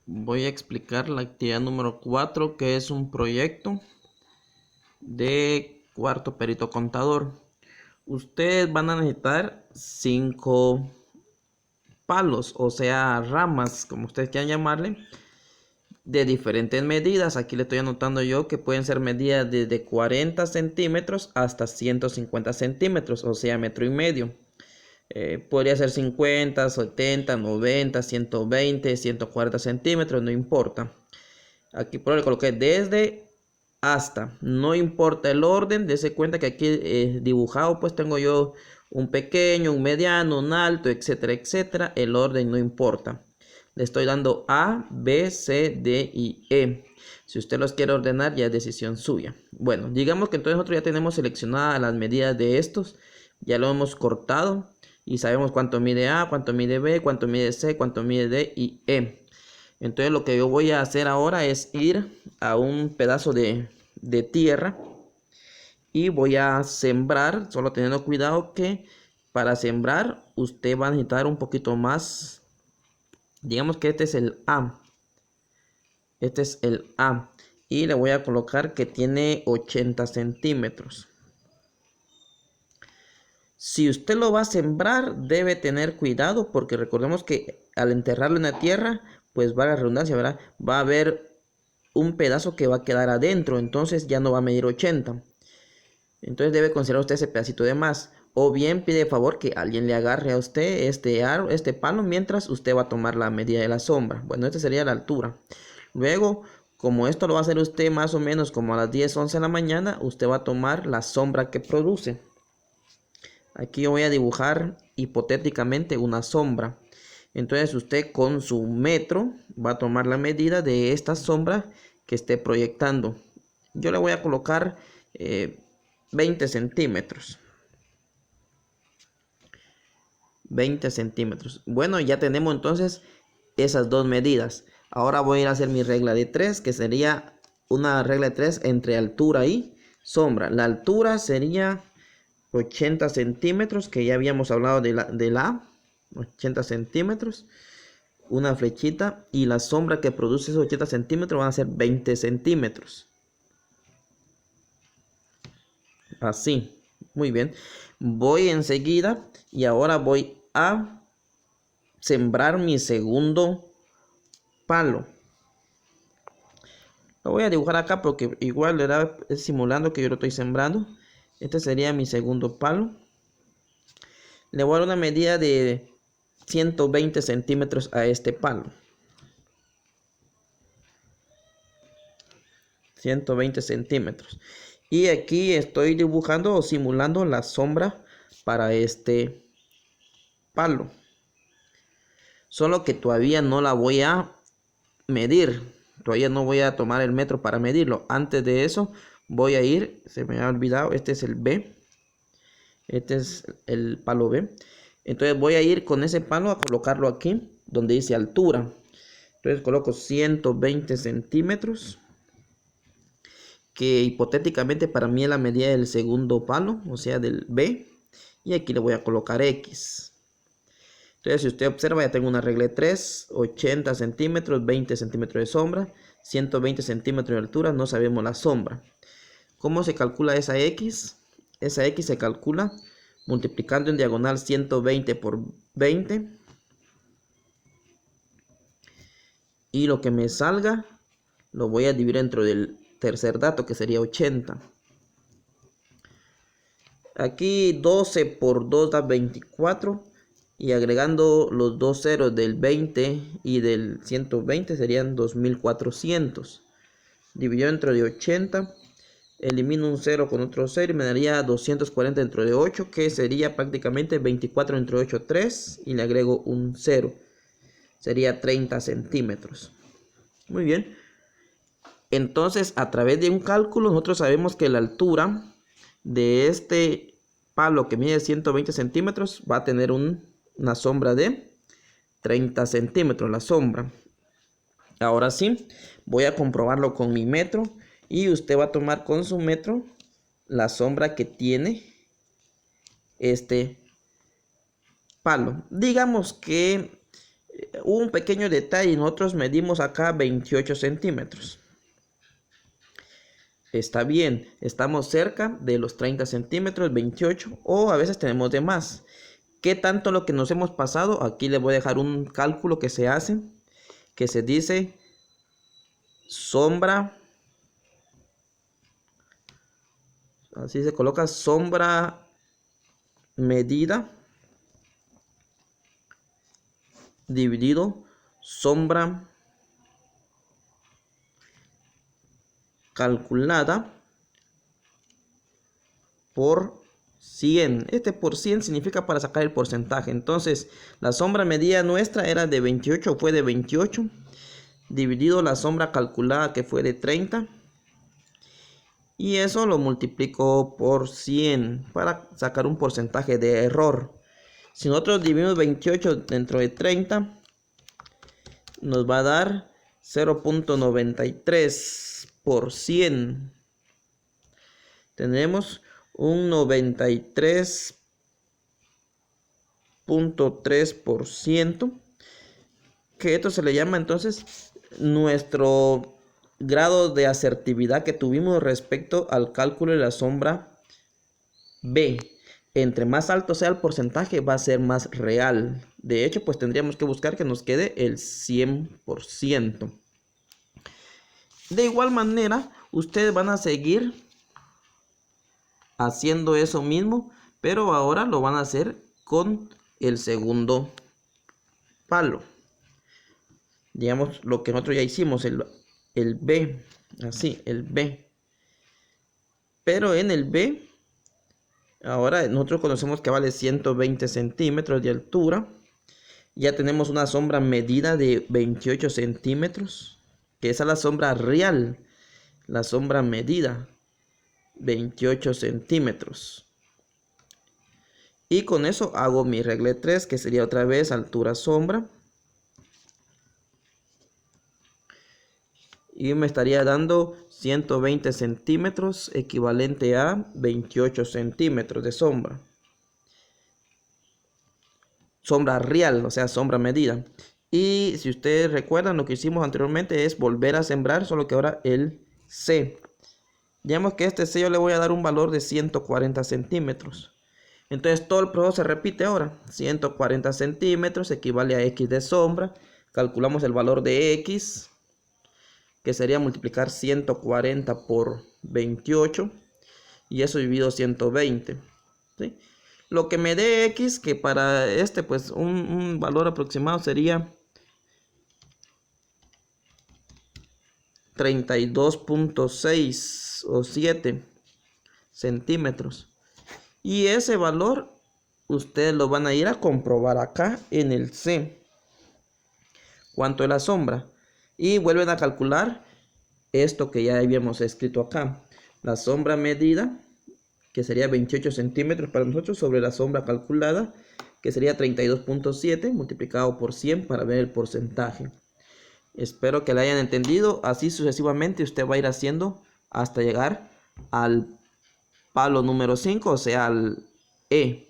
Voy a explicar la actividad número 4, que es un proyecto de cuarto perito contador. Ustedes van a necesitar 5 palos, o sea, ramas, como ustedes quieran llamarle, de diferentes medidas. Aquí le estoy anotando yo que pueden ser medidas desde 40 centímetros hasta 150 centímetros, o sea, metro y medio. Podría ser 50, 70, 90, 120, 140 centímetros, no importa. Aquí por le coloqué desde hasta, no importa el orden. Dese cuenta que aquí dibujado pues tengo yo un pequeño, un mediano, un alto, etcétera, etcétera. El orden no importa. Le estoy dando A, B, C, D y E. Si usted los quiere ordenar, ya es decisión suya. Bueno, digamos que entonces nosotros ya tenemos seleccionadas las medidas de estos. Ya lo hemos cortado y sabemos cuánto mide A, cuánto mide B, cuánto mide C, cuánto mide D y E. Entonces lo que yo voy a hacer ahora es ir a un pedazo de tierra y voy a sembrar, solo teniendo cuidado que para sembrar usted va a necesitar un poquito más. Digamos que este es el A. Este es el A. Y le voy a colocar que tiene 80 centímetros. Si usted lo va a sembrar, debe tener cuidado porque recordemos que al enterrarlo en la tierra, pues va a la redundancia, ¿verdad? Va a haber un pedazo que va a quedar adentro, entonces ya no va a medir 80. Entonces debe considerar usted ese pedacito de más. O bien pide favor que alguien le agarre a usted este palo mientras usted va a tomar la medida de la sombra. Bueno, esta sería la altura. Luego, como esto lo va a hacer usted más o menos como a las 10, 11 de la mañana, usted va a tomar la sombra que produce. Aquí yo voy a dibujar hipotéticamente una sombra. Entonces usted con su metro va a tomar la medida de esta sombra que esté proyectando. Yo le voy a colocar 20 centímetros. 20 centímetros. Bueno, ya tenemos entonces esas dos medidas. Ahora voy a ir a hacer mi regla de 3, que sería una regla de 3 entre altura y sombra. La altura sería 80 centímetros, que ya habíamos hablado de la 80 centímetros. Una flechita, y la sombra que produce esos 80 centímetros van a ser 20 centímetros. Así, muy bien. Voy enseguida y ahora voy a sembrar mi segundo palo. Lo voy a dibujar acá porque igual es simulando que yo lo estoy sembrando. Este sería mi segundo palo. Le voy a dar una medida de 120 centímetros a este palo. 120 centímetros. Y aquí estoy dibujando o simulando la sombra para este palo. Solo que todavía no la voy a medir. Todavía no voy a tomar el metro para medirlo. Antes de eso voy a ir, se me ha olvidado, este es el B. Este es el palo B. Entonces voy a ir con ese palo a colocarlo aquí donde dice altura. Entonces coloco 120 centímetros, que hipotéticamente para mí es la medida del segundo palo, o sea del B. Y aquí le voy a colocar X. Entonces si usted observa, ya tengo una regla de 3, 80 centímetros, 20 centímetros de sombra, 120 centímetros de altura, no sabemos la sombra. ¿Cómo se calcula esa X? Esa X se calcula multiplicando en diagonal 120 por 20. Y lo que me salga lo voy a dividir dentro del tercer dato, que sería 80. Aquí 12 por 2 da 24. Y agregando los dos ceros del 20 y del 120 serían 2400. Dividido dentro de 80. Elimino un 0 con otro 0 y me daría 240 dentro de 8, que sería prácticamente 24 dentro de 8, 3. Y le agrego un 0. Sería 30 centímetros. Muy bien. Entonces, a través de un cálculo, nosotros sabemos que la altura de este palo que mide 120 centímetros va a tener una sombra de 30 centímetros, la sombra. Ahora sí, voy a comprobarlo con mi metro y usted va a tomar con su metro la sombra que tiene este palo. Digamos que Un pequeño detalle, nosotros medimos acá 28 centímetros. Está bien, estamos cerca de los 30 centímetros, 28, o a veces tenemos de más. ¿Qué tanto lo que nos hemos pasado? Aquí les voy a dejar un cálculo que se hace, que se dice sombra, así se coloca, sombra medida dividido sombra calculada por 100. Este por 100 significa para sacar el porcentaje. Entonces la sombra medida nuestra era de 28, fue de 28, dividido la sombra calculada que fue de 30, y eso lo multiplico por 100 para sacar un porcentaje de error. Si nosotros dividimos 28 dentro de 30, nos va a dar 0.93%. Tenemos un 93.3%, que esto se le llama entonces nuestro grado de asertividad que tuvimos respecto al cálculo de la sombra B. Entre más alto sea el porcentaje, va a ser más real. De hecho, pues tendríamos que buscar que nos quede el 100%. De igual manera, ustedes van a seguir haciendo eso mismo, pero ahora lo van a hacer con el segundo palo. Digamos lo que nosotros ya hicimos, el B, así, el B. Pero en el B, ahora nosotros conocemos que vale 120 centímetros de altura. Ya tenemos una sombra medida de 28 centímetros, que esa es la sombra real, la sombra medida, 28 centímetros. Y con eso hago mi regla 3, que sería otra vez altura sombra. Y me estaría dando 120 centímetros, equivalente a 28 centímetros de sombra. Sombra real, o sea, sombra medida. Y si ustedes recuerdan, lo que hicimos anteriormente es volver a sembrar, solo que ahora el C. Digamos que este C yo le voy a dar un valor de 140 centímetros. Entonces todo el proceso se repite ahora. 140 centímetros equivale a X de sombra. Calculamos el valor de X, que sería multiplicar 140 por 28, y eso dividido 120, ¿sí? Lo que me dé X, que para este pues un valor aproximado sería 32.6 o 7 centímetros. Y ese valor ustedes lo van a ir a comprobar acá en el C. ¿Cuánto es la sombra? Y vuelven a calcular esto que ya habíamos escrito acá. La sombra medida, que sería 28 centímetros para nosotros, sobre la sombra calculada, que sería 32.7 multiplicado por 100 para ver el porcentaje. Espero que la hayan entendido. Así sucesivamente usted va a ir haciendo hasta llegar al palo número 5, o sea, al E.